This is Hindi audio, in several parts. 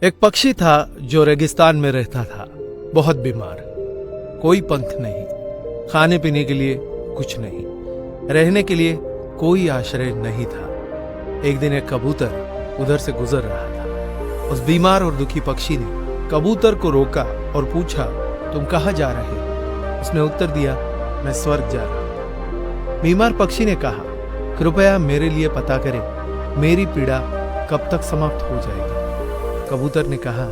एक पक्षी था जो रेगिस्तान में रहता था, बहुत बीमार। कोई पंख नहीं, खाने पीने के लिए कुछ नहीं, रहने के लिए कोई आश्रय नहीं था। एक दिन एक कबूतर उधर से गुजर रहा था। उस बीमार और दुखी पक्षी ने कबूतर को रोका और पूछा, तुम कहाँ जा रहे हो? उसने उत्तर दिया, मैं स्वर्ग जा रहा हूं। बीमार पक्षी ने कहा, कृपया मेरे लिए पता करें, मेरी पीड़ा कब तक समाप्त हो जाएगी? कबूतर ने कहा,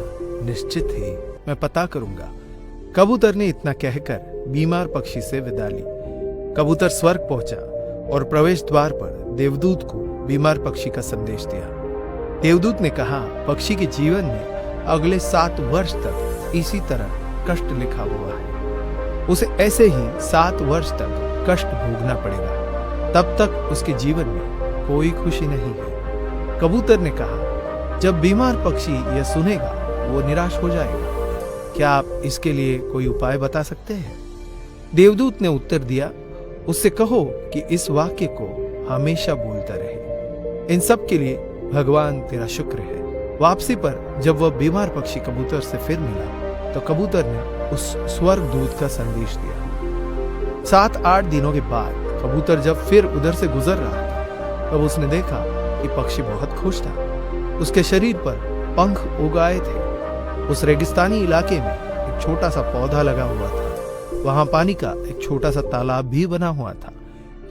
निश्चित ही मैं पता करूंगा। कबूतर ने इतना कहकर बीमार पक्षी से विदा ली। कबूतर स्वर्ग पहुंचा और प्रवेश द्वार पर देवदूत को बीमार पक्षी का संदेश दिया। देवदूत ने कहा, पक्षी के जीवन में अगले 7 वर्ष तक इसी तरह कष्ट लिखा हुआ है। उसे ऐसे ही 7 वर्ष तक कष्ट भोगना पड़ेगा। तब तक उसके जीवन में कोई खुशी नहीं है। कबूतर ने कहा, जब बीमार पक्षी यह सुनेगा वो निराश हो जाएगा। क्या आप इसके लिए कोई उपाय बता सकते हैं? देवदूत ने उत्तर दिया, उससे कहो कि इस वाक्य को हमेशा बोलता रहे, इन सब के लिए भगवान तेरा शुक्र है। वापसी पर जब वह बीमार पक्षी कबूतर से फिर मिला तो कबूतर ने उस स्वर्ग दूत का संदेश दिया। 7-8 दिनों के बाद कबूतर जब फिर उधर से गुजर रहा था तब उसने देखा कि पक्षी बहुत खुश था। उसके शरीर पर पंख उग आए थे। उस रेगिस्तानी इलाके में एक छोटा सा पौधा लगा हुआ था। वहां पानी का एक छोटा सा तालाब भी बना हुआ था।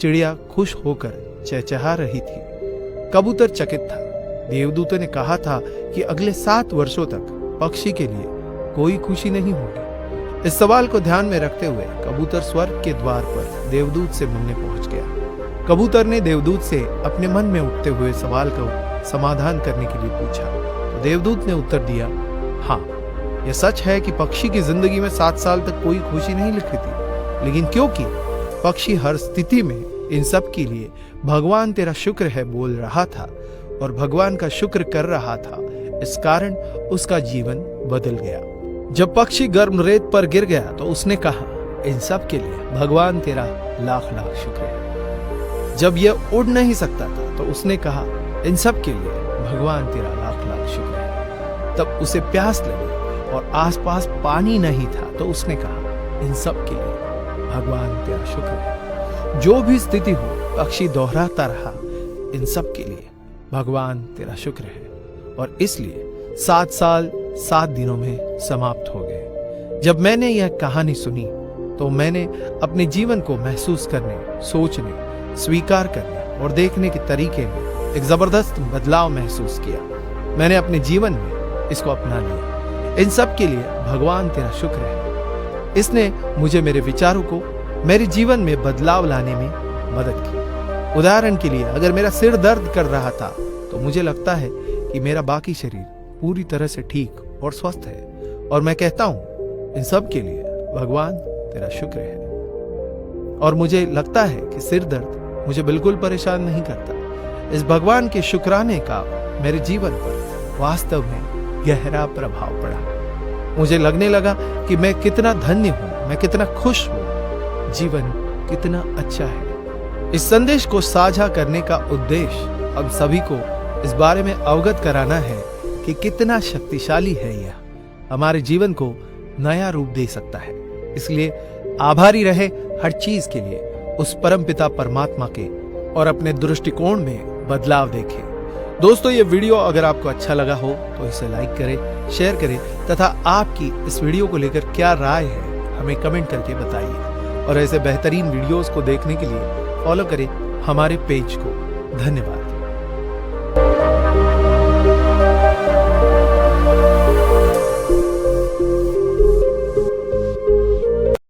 चिड़िया खुश होकर चहचहा रही थी। कबूतर चकित था। देवदूत ने कहा था कि अगले 7 वर्षों तक पक्षी के लिए कोई खुशी नहीं होगी। इस सवाल को ध्यान में रखते हुए कबूतर स्वर्ग के द्वार पर देवदूत से मिलने पहुंच गया। कबूतर ने देवदूत से अपने मन में उठते हुए सवाल को समाधान करने के लिए पूछा तो देवदूत ने उत्तर दिया, हाँ, यह सच है कि पक्षी की जिंदगी में 7 साल तक कोई खुशी नहीं लिखी थी, लेकिन क्योंकि पक्षी हर स्थिति में इन सब के लिए भगवान तेरा शुक्र है बोल रहा था और भगवान का शुक्र कर रहा था, इस कारण उसका जीवन बदल गया। जब पक्षी गर्म रेत पर गिर गया तो उसने कहा, इन सब के लिए भगवान तेरा लाख लाख शुक्र है। जब यह उड़ नहीं सकता था तो उसने कहा, इन सब के लिए भगवान तेरा लाख लाख शुक्र है। तब उसे प्यास लगी और आसपास पानी नहीं था तो उसने कहा, इन सब के लिए भगवान तेरा शुक्र है। जो भी स्थिति हो, पक्षी दोहराता रहा, इन सब के लिए भगवान तेरा शुक्र है। और इसलिए 7 साल 7 दिनों में समाप्त हो गए। जब मैंने यह कहानी सुनी तो मैंने अपने जीवन को महसूस करने, सोचने, स्वीकार करने और देखने के तरीके में एक जबरदस्त बदलाव महसूस किया। मैंने अपने जीवन में इसको अपना लिया। इन सब के लिए भगवान तेरा शुक्र है। इसने मुझे मेरे विचारों को मेरे जीवन में बदलाव लाने में मदद की। उदाहरण के लिए, अगर मेरा सिर दर्द कर रहा था तो मुझे लगता है कि मेरा बाकी शरीर पूरी तरह से ठीक और स्वस्थ है और मैं कहता हूं, इन सब के लिए भगवान तेरा शुक्र है। और मुझे लगता है कि सिर दर्द मुझे बिल्कुल परेशान नहीं करता। इस भगवान के शुक्राने का मेरे जीवन पर वास्तव में गहरा प्रभाव पड़ा। मुझे लगने लगा कि मैं कितना धन्य हूं, मैं कितना खुश हूं, जीवन कितना अच्छा है। इस संदेश को साझा करने का उद्देश्य अब सभी को इस बारे में अवगत कराना है कि कितना शक्तिशाली है यह, हमारे जीवन को नया रूप दे सकता है। इसलिए आभारी रहे हर चीज के लिए, उस परमपिता परमात्मा के, और अपने दृष्टिकोण में बदलाव देखें। दोस्तों, ये वीडियो अगर आपको अच्छा लगा हो तो इसे लाइक करें, शेयर करें तथा आपकी इस वीडियो को लेकर क्या राय है हमें कमेंट करके बताइए। और ऐसे बेहतरीन वीडियोस को देखने के लिए फॉलो करें हमारे पेज को। धन्यवाद।